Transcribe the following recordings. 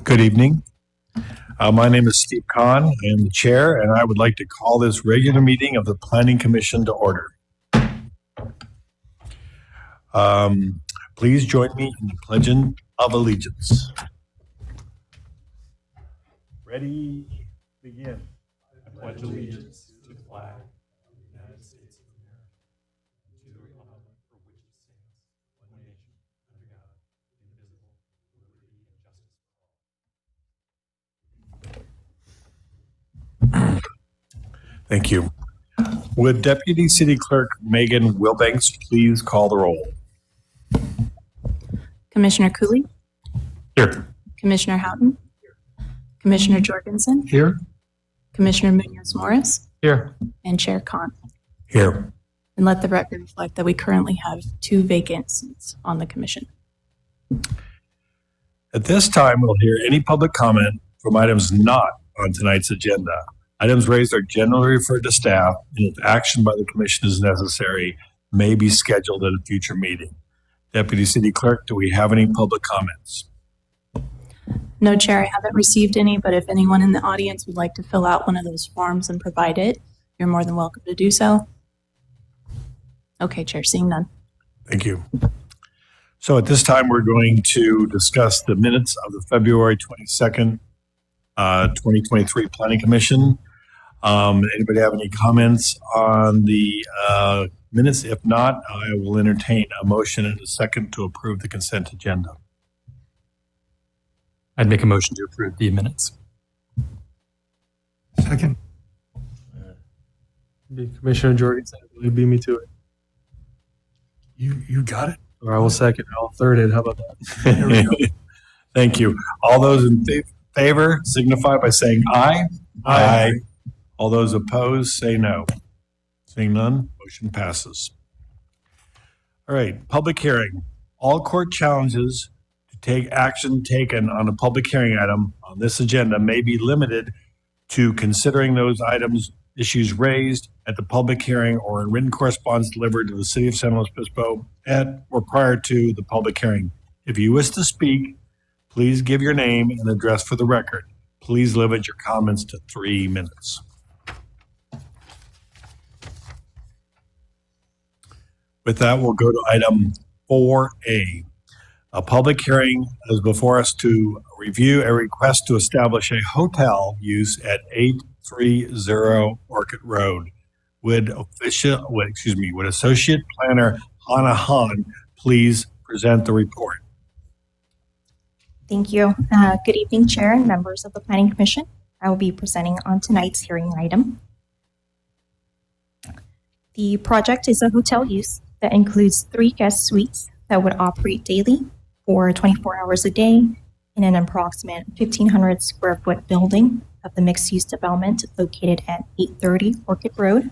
Good evening. My name is Steve Kahn. I am the chair, and I would like to call this regular meeting of the Planning Commission to order. Please join me in the Pledge of Allegiance. Ready, begin. I pledge allegiance to the flag of the United States of America, and to the republic for which it stands, one nation, under God, indivisible, with liberty and justice for all. Thank you. Would Deputy City Clerk Megan Wilbanks please call the roll? Commissioner Cooley, Here. Commissioner Houghton, Commissioner Jorgensen, Here. Commissioner Munoz-Morris, Here. and Chair Khan. Here. And let the record reflect that we currently have 2 vacant seats on the commission. At this time, we'll hear any public comment from items not on tonight's agenda. Items raised are generally referred to staff, and if action by the commission is necessary, may be scheduled at a future meeting. Deputy City Clerk, do we have any public comments? No, Chair, I haven't received any, but if anyone in the audience would like to fill out one of those forms and provide it, you're more than welcome to do so. Okay, Chair, seeing none. Thank you. So at this time, we're going to discuss the minutes of the February 22nd, 2023 Planning Commission. Anybody have any comments on the minutes? If not, I will entertain a motion and a second to approve the consent agenda. I'd make a motion to approve the minutes. Second. Be Commissioner Jorgensen, will you beat me to it? You got it. Or I will second. I'll third it. How about that? There we go. Thank you. All those in favor signify by saying aye. Aye. All those opposed say no. Seeing none, motion passes. All right, public hearing. All court challenges to take action taken on a public hearing item on this agenda may be limited to considering those issues raised at the public hearing or in written correspondence delivered to the City of San Luis Obispo at or prior to the public hearing. If you wish to speak, please give your name and address for the record. Please limit your comments to 3 minutes. With that, we'll go to item 4A. A public hearing is before us to review a request to establish a hotel use at 830 Orchid Road. Would Associate Planner Hannah Hahn please present the report? Thank you. Good evening, Chair and members of the Planning Commission. I will be presenting on tonight's hearing item. The project is a hotel use that includes 3 guest suites that would operate daily for 24 hours a day in an approximate 1,500 square foot building of the mixed-use development located at 830 Orchid Road.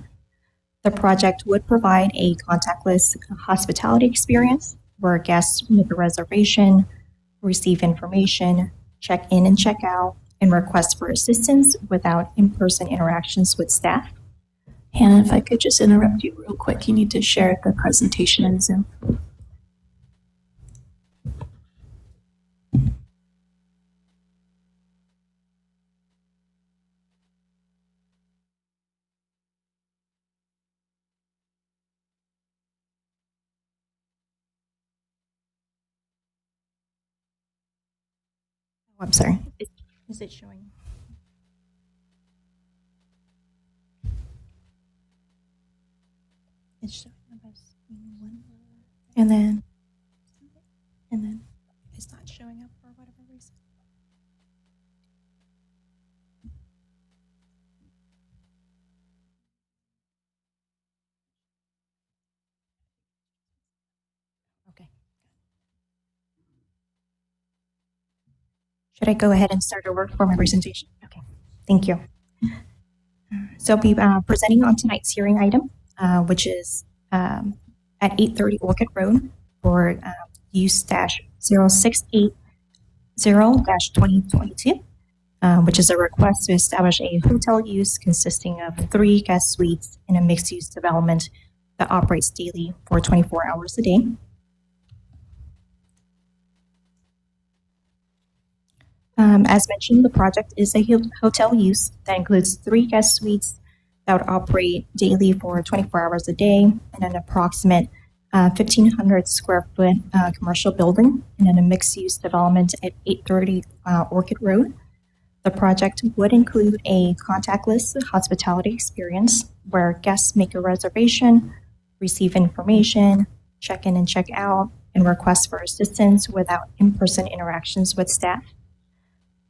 The project would provide a contactless hospitality experience where guests make a reservation, receive information, check in and check out, and request for assistance without in-person interactions with staff. Hannah, if I could just interrupt you real quick, you need to share the presentation in Zoom. Oh, I'm sorry. Is it showing? It's showing up as one, and then it's not showing up for whatever reason. Okay. Should I go ahead and start over for my presentation? Okay, thank you. So I'll be presenting on tonight's hearing item, which is at 830 Orchid Road for use-0680-2022, which is a request to establish a hotel use consisting of 3 guest suites in a mixed-use development that operates daily for 24 hours a day. As mentioned, the project is a hotel use that includes 3 guest suites that would operate daily for 24 hours a day in an approximate 1,500 square foot commercial building and in a mixed-use development at 830 Orchid Road. The project would include a contactless hospitality experience where guests make a reservation, receive information, check in and check out, and request for assistance without in-person interactions with staff.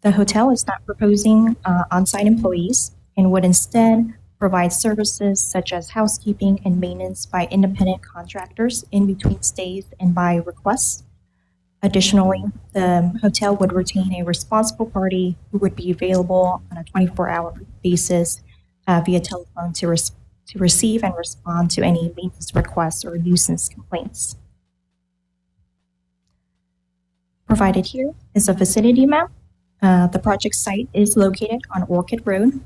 The hotel is not proposing on-site employees and would instead provide services such as housekeeping and maintenance by independent contractors in between stays and by request. Additionally, the hotel would retain a responsible party who would be available on a 24-hour basis via telephone to receive and respond to any maintenance requests or nuisance complaints. Provided here is a vicinity map. The project site is located on Orchid Road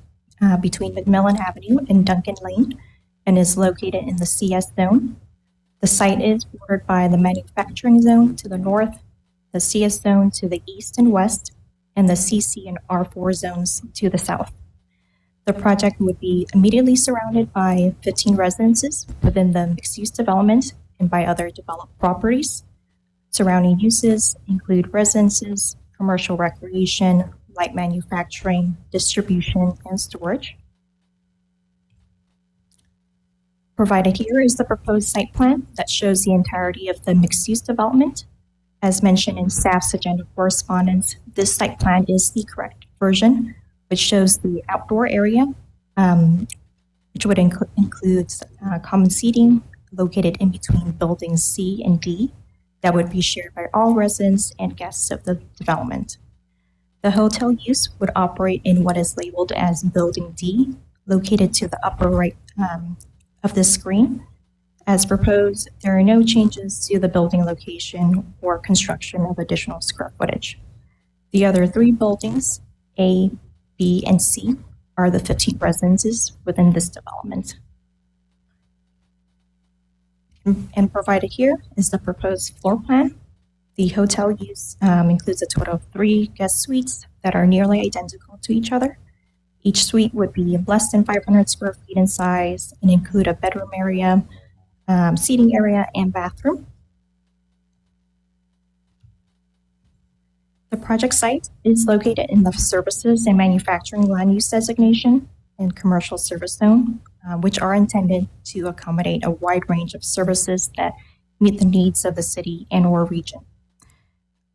between McMillan Avenue and Duncan Lane and is located in the CS zone. The site is bordered by the manufacturing zone to the north, the CS zone to the east and west, and the CC and R4 zones to the south. The project would be immediately surrounded by 15 residences within the mixed-use development and by other developed properties. Surrounding uses include residences, commercial recreation, light manufacturing, distribution, and storage. Provided here is the proposed site plan that shows the entirety of the mixed-use development. As mentioned in staff's agenda correspondence, this site plan is the correct version, which shows the outdoor area, which would include common seating located in between buildings C and D that would be shared by all residents and guests of the development. The hotel use would operate in what is labeled as Building D, located to the upper right of this screen. As proposed, there are no changes to the building location or construction of additional square footage. The other 3 buildings, A, B, and C, are the 15 residences within this development. And provided here is the proposed floor plan. The hotel use includes a total of 3 guest suites that are nearly identical to each other. Each suite would be less than 500 square feet in size and include a bedroom area, seating area, and bathroom. The project site is located in the services and manufacturing land use designation and commercial service zone, which are intended to accommodate a wide range of services that meet the needs of the city and or region.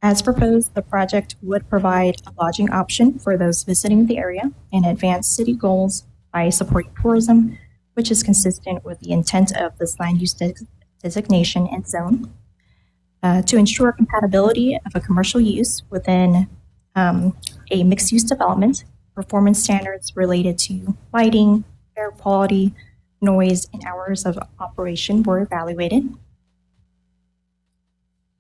As proposed, the project would provide a lodging option for those visiting the area and advance city goals by supporting tourism, which is consistent with the intent of this land use designation and zone. To ensure compatibility of a commercial use within a mixed-use development, performance standards related to lighting, air quality, noise, and hours of operation were evaluated.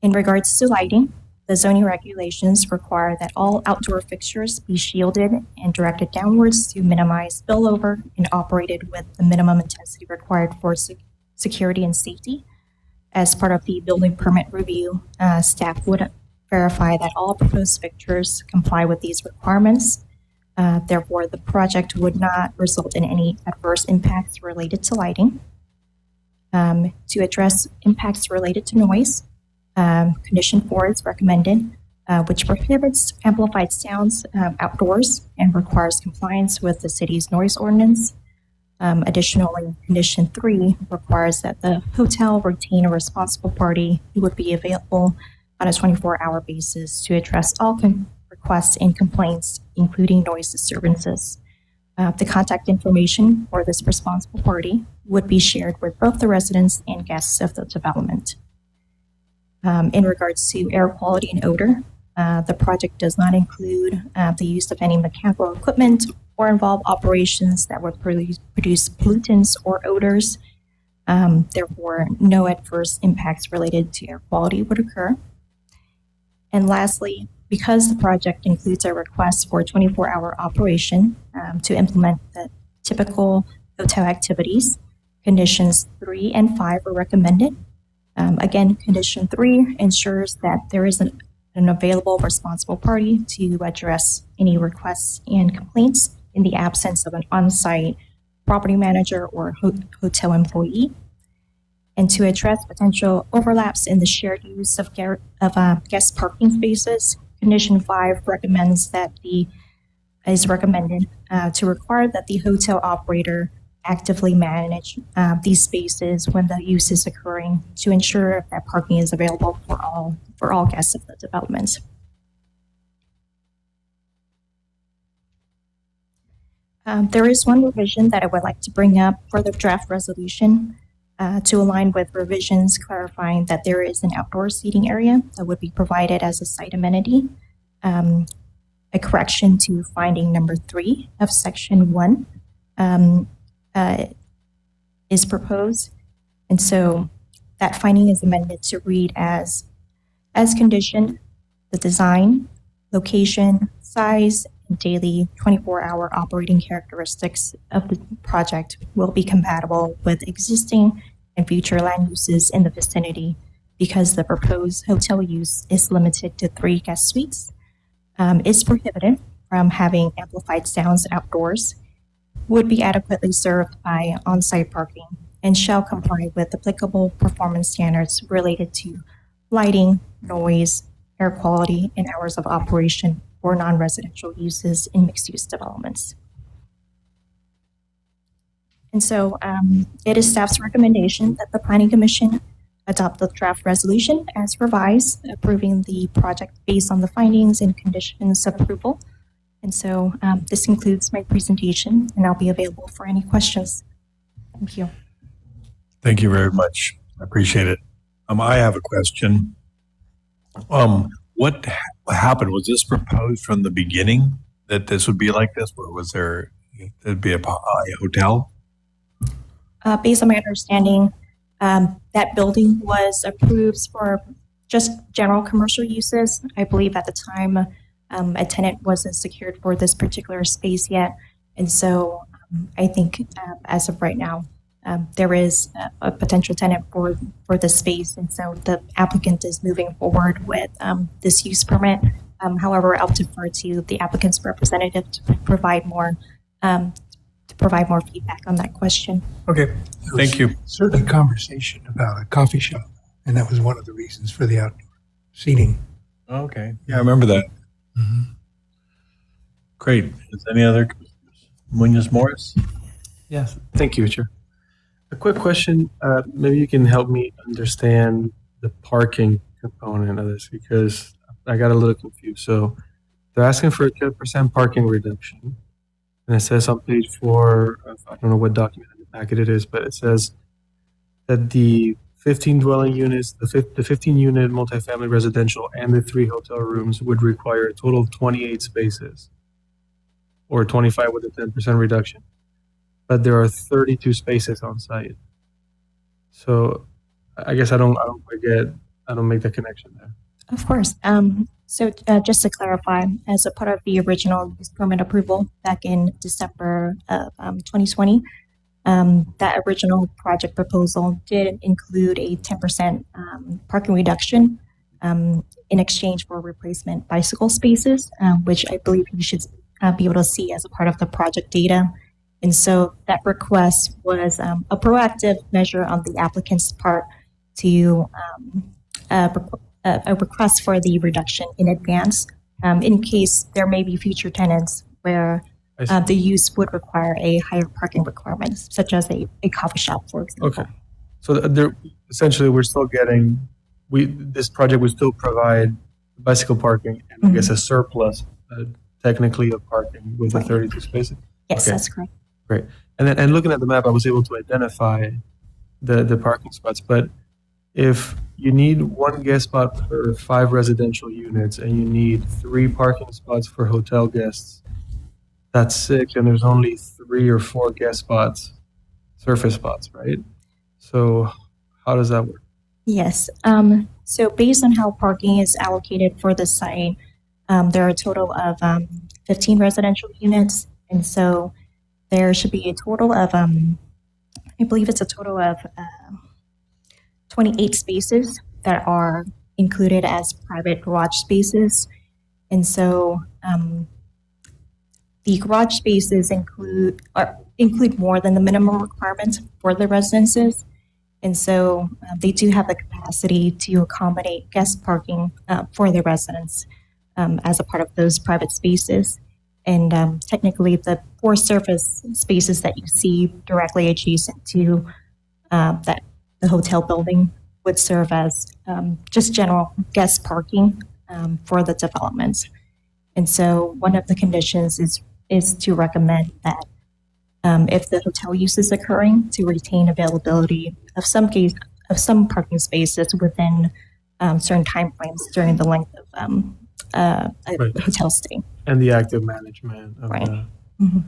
In regards to lighting, the zoning regulations require that all outdoor fixtures be shielded and directed downwards to minimize spillover and operated with the minimum intensity required for security and safety. As part of the building permit review, staff would verify that all proposed fixtures comply with these requirements. Therefore, the project would not result in any adverse impacts related to lighting. To address impacts related to noise, Condition 4 is recommended, which prohibits amplified sounds outdoors and requires compliance with the city's noise ordinance. Additionally, Condition 3 requires that the hotel retain a responsible party who would be available on a 24-hour basis to address all requests and complaints, including noise disturbances. The contact information for this responsible party would be shared with both the residents and guests of the development. In regards to air quality and odor, the project does not include the use of any mechanical equipment or involve operations that would produce pollutants or odors. Therefore, no adverse impacts related to air quality would occur. And lastly, because the project includes a request for 24-hour operation to implement the typical hotel activities, Conditions 3 and 5 are recommended. Again, Condition 3 ensures that there is an available responsible party to address any requests and complaints in the absence of an on-site property manager or hotel employee, and to address potential overlaps in the shared use of guest parking spaces. Condition 5 is recommended to require that the hotel operator actively manage these spaces when the use is occurring to ensure that parking is available for all guests of the development. There is one revision that I would like to bring up for the draft resolution to align with revisions clarifying that there is an outdoor seating area that would be provided as a site amenity. A correction to finding number 3 of section 1 is proposed. And so that finding is amended to read as conditioned, the design, location, size, and daily 24-hour operating characteristics of the project will be compatible with existing and future land uses in the vicinity because the proposed hotel use is limited to 3 guest suites, is prohibited from having amplified sounds outdoors, would be adequately served by on-site parking, and shall comply with applicable performance standards related to lighting, noise, air quality, and hours of operation for non-residential uses in mixed-use developments. And so it is staff's recommendation that the Planning Commission adopt the draft resolution as revised, approving the project based on the findings and conditions of approval. And so this concludes my presentation, and I'll be available for any questions. Thank you. Thank you very much. I appreciate it. I have a question. What happened? Was this proposed from the beginning that this would be like this? Or was there'd be a hotel? Based on my understanding, that building was approved for just general commercial uses. I believe at the time a tenant wasn't secured for this particular space yet. And so I think as of right now, there is a potential tenant for the space. And so the applicant is moving forward with this use permit. However, I'll defer to the applicant's representative to provide more feedback on that question. Okay, thank you. Certainly conversation about a coffee shop, and that was one of the reasons for the outdoor seating. Okay, yeah, I remember that. Mm-hmm. Great. Is any other? Munoz Morris? Yes, thank you, Chair. A quick question. Maybe you can help me understand the parking component of this because I got a little confused. So they're asking for a 10% parking reduction. And it says on page 4, I don't know what document in the packet it is, but it says that the 15 dwelling units, the 15-unit multifamily residential and the 3 hotel rooms would require a total of 28 spaces or 25 with a 10% reduction. But there are 32 spaces on site. So I guess I don't make the connection there. Of course. So just to clarify, as a part of the original use permit approval back in December of 2020, that original project proposal did include a 10% parking reduction in exchange for replacement bicycle spaces, which I believe you should be able to see as a part of the project data. And so that request was a proactive measure on the applicant's part to a request for the reduction in advance in case there may be future tenants where the use would require a higher parking requirement, such as a coffee shop, for example. Okay. So there, essentially, we're still getting, this project would still provide bicycle parking and I guess a surplus, technically, of parking with the 32 spaces? Yes, Okay. that's correct. Great. And looking at the map, I was able to identify the parking spots. But if you need 1 guest spot per 5 residential units and you need 3 parking spots for hotel guests, that's 6, and there's only 3 or 4 guest spots, surface spots, right? So how does that work? Yes. So based on how parking is allocated for the site, there are a total of 15 residential units. And so there should be a total of, I believe it's a total of 28 spaces that are included as private garage spaces. And so the garage spaces include more than the minimum requirements for the residences. And so they do have the capacity to accommodate guest parking for the residents as a part of those private spaces. And technically, the 4 surface spaces that you see directly adjacent to the hotel building would serve as just general guest parking for the development. And so one of the conditions is to recommend that if the hotel use is occurring, to retain availability of some parking spaces within certain timeframes during the length of a hotel stay. And the active management of Right. the, Mhm.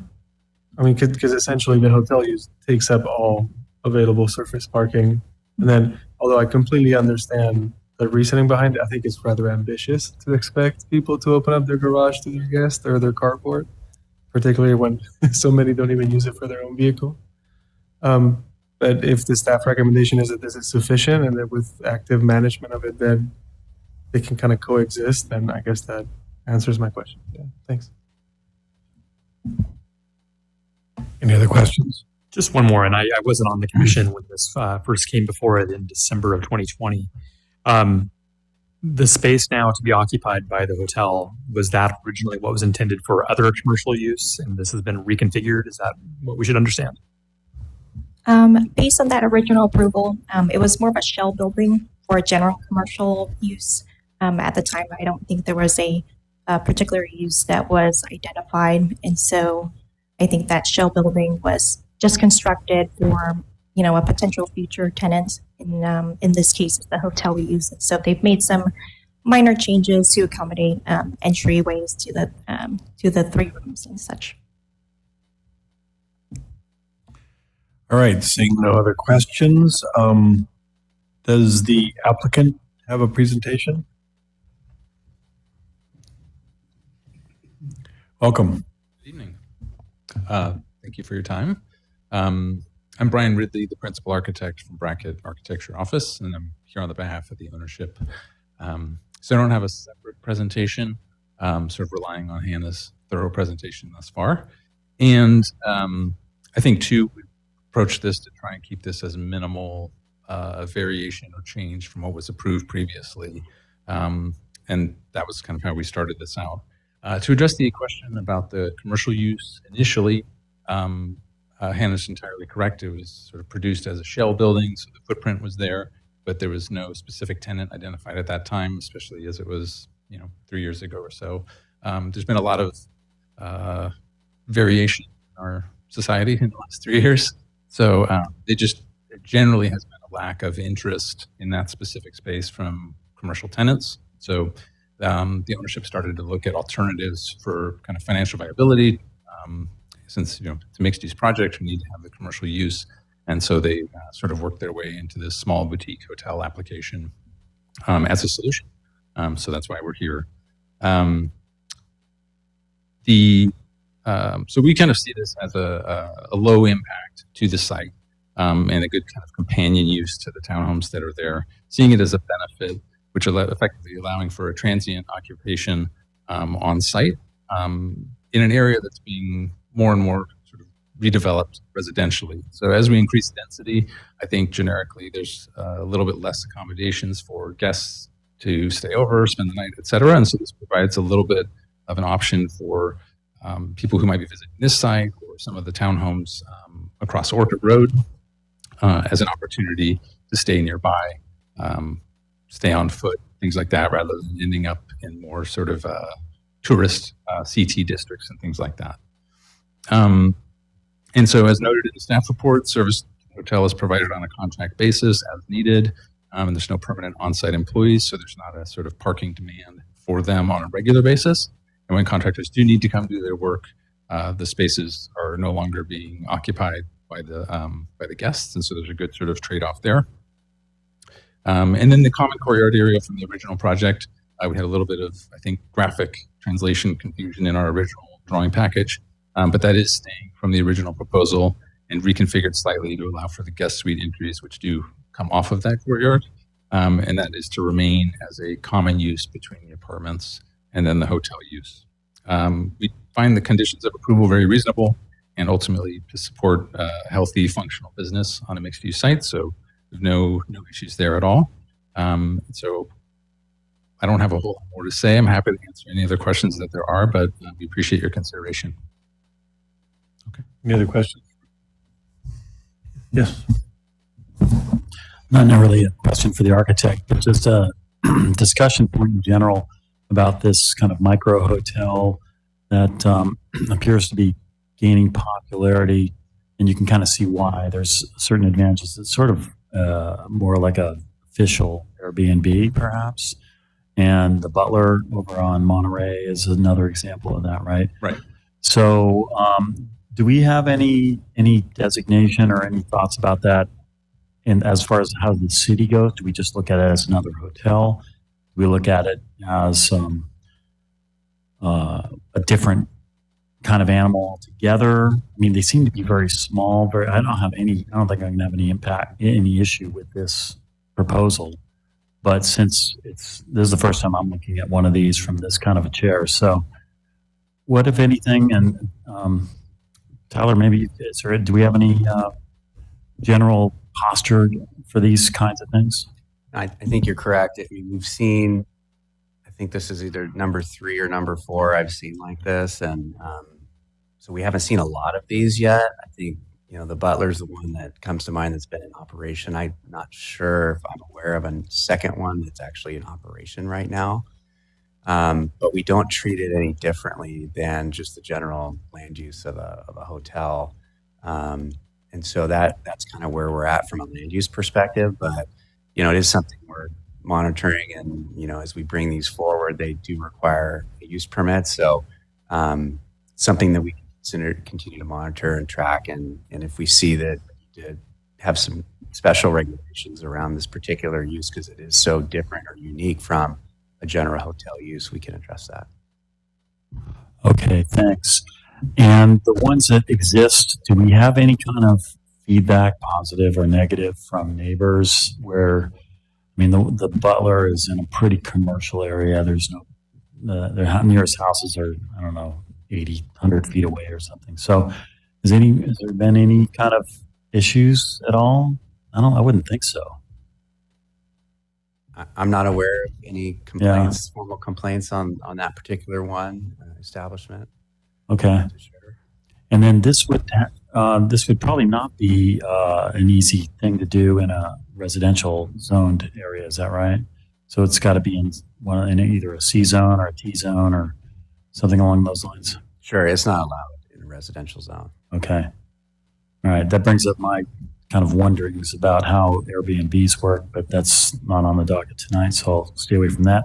I mean, because essentially the hotel use takes up all available surface parking. And then, although I completely understand the reasoning behind it, I think it's rather ambitious to expect people to open up their garage to their guests or their carport, particularly when so many don't even use it for their own vehicle. But if the staff recommendation is that this is sufficient and that with active management of it, then they can kind of coexist, then I guess that answers my question. Yeah, thanks. Any other questions? Just one more, and I wasn't on the commission when this first came before it in December of 2020. The space now to be occupied by the hotel, was that originally what was intended for other commercial use, and this has been reconfigured? Is that what we should understand? Based on that original approval, it was more of a shell building for general commercial use. At the time, I don't think there was a particular use that was identified. And so I think that shell building was just constructed for, a potential future tenant. In this case, it's the hotel use. And so they've made some minor changes to accommodate entryways to the 3 rooms and such. All right, seeing no other questions, does the applicant have a presentation? Welcome. Good evening. Thank you for your time. I'm Brian Ridley, the principal architect from Brackett Architecture Office, and I'm here on the behalf of the ownership. So I don't have a separate presentation, sort of relying on Hannah's thorough presentation thus far. And I think, too, we approached this to try and keep this as minimal variation or change from what was approved previously. And that was kind of how we started this out. To address the question about the commercial use initially, Hannah's entirely correct. It was sort of produced as a shell building, so the footprint was there, but there was no specific tenant identified at that time, especially as it was, 3 years ago or so. There's been a lot of variation in our society in the last 3 years. So there generally has been a lack of interest in that specific space from commercial tenants. So the ownership started to look at alternatives for kind of financial viability. Since it's a mixed-use project, we need to have the commercial use, and so they sort of worked their way into this small boutique hotel application as a solution. So that's why we're here. So we kind of see this as a low impact to the site and a good kind of companion use to the townhomes that are there. Seeing it as a benefit, which are effectively allowing for a transient occupation on site in an area that's being more and more sort of redeveloped residentially. So as we increase density, I think generically there's a little bit less accommodations for guests to stay over, spend the night, et cetera. And so this provides a little bit of an option for people who might be visiting this site or some of the townhomes across Orchard Road as an opportunity to stay nearby, stay on foot, things like that, rather than ending up in more sort of tourist CT districts and things like that. And so as noted in the staff report, service to the hotel is provided on a contract basis as needed, and there's no permanent on-site employees, so there's not a sort of parking demand for them on a regular basis. And when contractors do need to come do their work, the spaces are no longer being occupied by the guests, and so there's a good sort of trade-off there. And then the common courtyard area from the original project, we had a little bit of, I think, graphic translation confusion in our original drawing package, but that is staying from the original proposal and reconfigured slightly to allow for the guest suite entries, which do come off of that courtyard. and that is to remain as a common use between the apartments and then the hotel use. We find the conditions of approval very reasonable and ultimately to support a healthy, functional business on a mixed-use site. So there's no issues there at all. So I don't have a whole lot more to say. I'm happy to answer any other questions that there are, but we appreciate your consideration. Any other questions? Yes. Not really a question for the architect, but just a discussion point in general about this kind of micro hotel that appears to be gaining popularity, and you can kind of see why. There's certain advantages. It's sort of more like a official Airbnb, perhaps. And the Butler over on Monterey is another example of that, right? Right. So, do we have any designation or any thoughts about that? And as far as how the city goes, do we just look at it as another hotel? Do we look at it as a different kind of animal altogether? I mean, they seem to be very small. I don't think I'm going to have any issue with this proposal. But since this is the first time I'm looking at one of these from this kind of a chair, so what, if anything, and Tyler, maybe do we have any general posture for these kinds of things? I think you're correct. I mean, we've seen, I think this is either number 3 or number 4 I've seen like this. And so we haven't seen a lot of these yet. I think, the Butler's the one that comes to mind that's been in operation. I'm not sure if I'm aware of a second one that's actually in operation right now. But we don't treat it any differently than just the general land use of a hotel. And so that's kind of where we're at from a land use perspective. But, it is something we're monitoring. And, as we bring these forward, they do require a use permit. So something that we continue to monitor and track. And if we see that we did have some special regulations around this particular use because it is so different or unique from a general hotel use, we can address that. Okay, thanks. And the ones that exist, do we have any kind of feedback, positive or negative, from neighbors where, the Butler is in a pretty commercial area. There's their nearest houses are, 80, 100 feet away or something. So has there been any kind of issues at all? I wouldn't think so. I'm not aware of any complaints, formal complaints on that particular establishment. Okay. Sure. And then this would probably not be an easy thing to do in a residential zoned area. Is that right? So it's got to be in either a C zone or a T zone or something along those lines. Sure, it's not allowed in a residential zone. Okay. All right. That brings up my kind of wonderings about how Airbnbs work, but that's not on the docket tonight, so I'll stay away from that.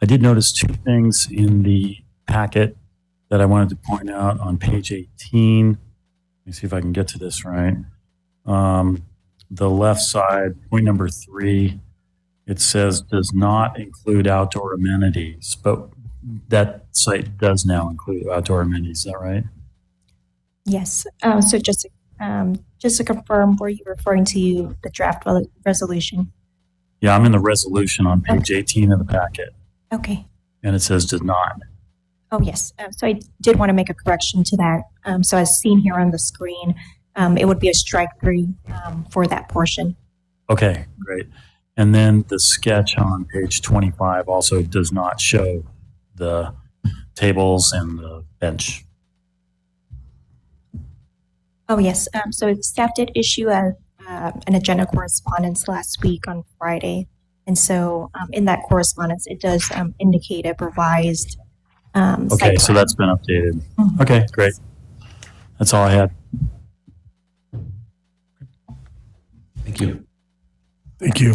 I did notice 2 things in the packet that I wanted to point out on page 18. Let me see if I can get to this right. The left side, point number 3, it says does not include outdoor amenities, but that site does now include outdoor amenities. Is that right? Yes. So just to confirm, were you referring to the draft resolution? Yeah, I'm in the resolution on page 18 of the packet, Okay. and it says does not. Oh, yes. So I did want to make a correction to that. So as seen here on the screen, it would be a strike through for that portion. Okay, great. And then the sketch on page 25 also does not show the tables and the bench. Oh, yes. So staff did issue an agenda correspondence last week on Friday. And so in that correspondence, it does indicate a revised Okay, so that's been updated. Mhm. Okay, great. That's all I had. Thank you. Thank you.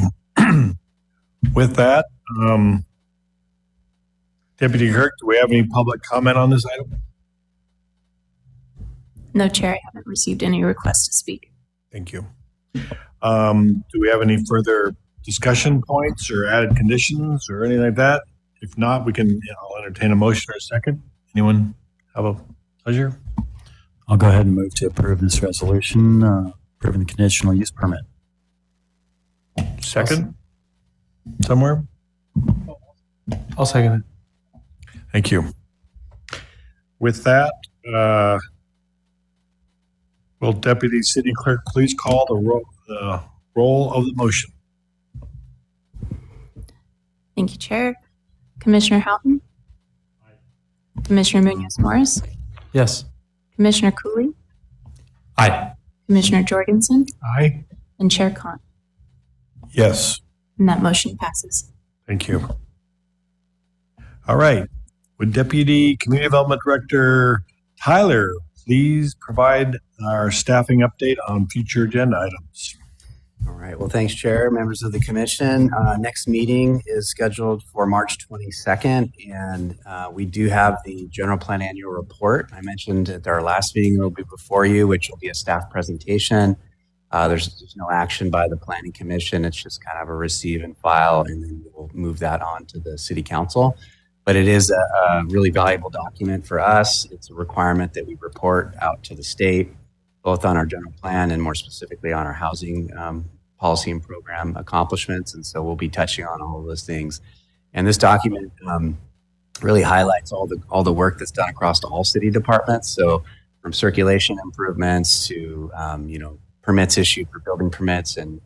With that, Deputy Kirk, do we have any public comment on this item? No, Chair, I haven't received any requests to speak. Thank you. Do we have any further discussion points or added conditions or anything like that? If not, I'll entertain a motion or a second. Anyone have a pleasure? I'll go ahead and move to approve this resolution, approving the conditional use permit. Second? somewhere? I'll second it. Thank you. With that, will Deputy City Clerk please call the roll of the motion? Thank you, Chair. Commissioner Houghton? Commissioner Munoz Morris? Yes. Commissioner Cooley? Aye. Commissioner Jorgensen? Aye. And Chair Khan. Yes. And that motion passes. Thank you. All right. Would Deputy Community Development Director Tyler please provide our staffing update on future agenda items? All right. Well, thanks, Chair, members of the commission. Next meeting is scheduled for March 22nd, and we do have the general plan annual report. I mentioned at our last meeting it will be before you, which will be a staff presentation. There's no action by the Planning Commission. It's just kind of a receive and file, and then we'll move that on to the City Council. But it is a really valuable document for us. It's a requirement that we report out to the state, both on our general plan and more specifically on our housing policy and program accomplishments. And so we'll be touching on all of those things. And this document really highlights all the work that's done across all city departments. So from circulation improvements to permits issued for building permits and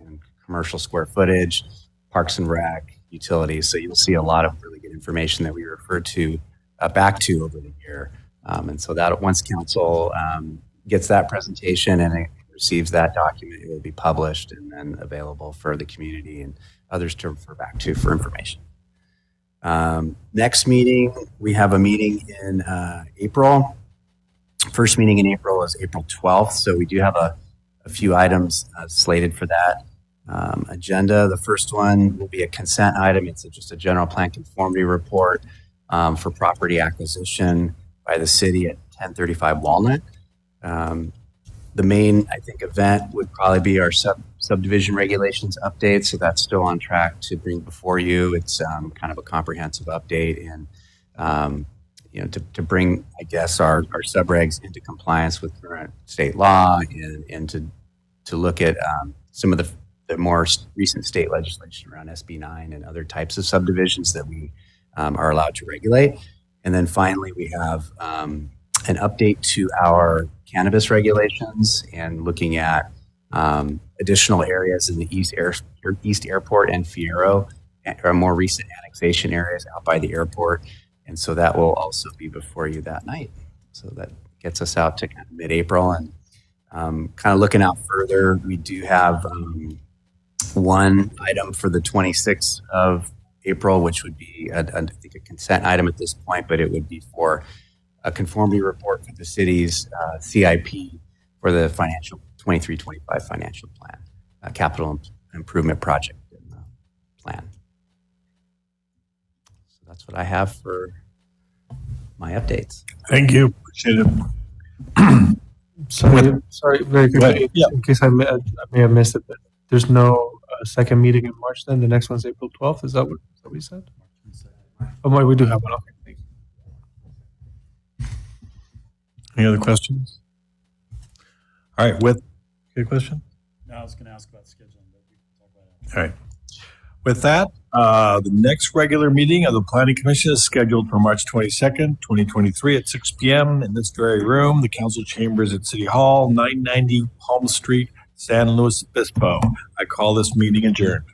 commercial square footage, parks and rec, utilities. So you'll see a lot of really good information that we referred to back to over the year. And so that once council gets that presentation and it receives that document, it will be published and then available for the community and others to refer back to for information. Next meeting, we have a meeting in April. First meeting in April is April 12th. So we do have a few items slated for that agenda. The first one will be a consent item. It's just a general plan conformity report for property acquisition by the city at 1035 Walnut. The main, I think, event would probably be our subdivision regulations update. So that's still on track to bring before you. It's kind of a comprehensive update and, to bring, I guess, our subregs into compliance with current state law and to look at some of the more recent state legislation around SB 9 and other types of subdivisions that we are allowed to regulate. And then finally, we have an update to our cannabis regulations and looking at additional areas in the East Airport and Fierro, or more recent annexation areas out by the airport. And so that will also be before you that night. So that gets us out to kind of mid-April. And kind of looking out further, we do have one item for the 26th of April, which would be, I think, a consent item at this point, but it would be for a conformity report for the city's CIP for the 23-25 financial plan, capital improvement project plan. So that's what I have for my updates. Thank you. Appreciate it. Sorry, very quickly, in case I may have missed it, but there's no second meeting in March then? The next one's April 12th? Is that what we said? Oh, we do have one. Okay, thank you. Any other questions? All right, good question? No, I was going to ask about scheduling, but we can talk about it. All right. With that, the next regular meeting of the Planning Commission is scheduled for March 22nd, 2023 at 6 p.m. in this very room, the council chambers at City Hall, 990 Palm Street, San Luis Obispo. I call this meeting adjourned.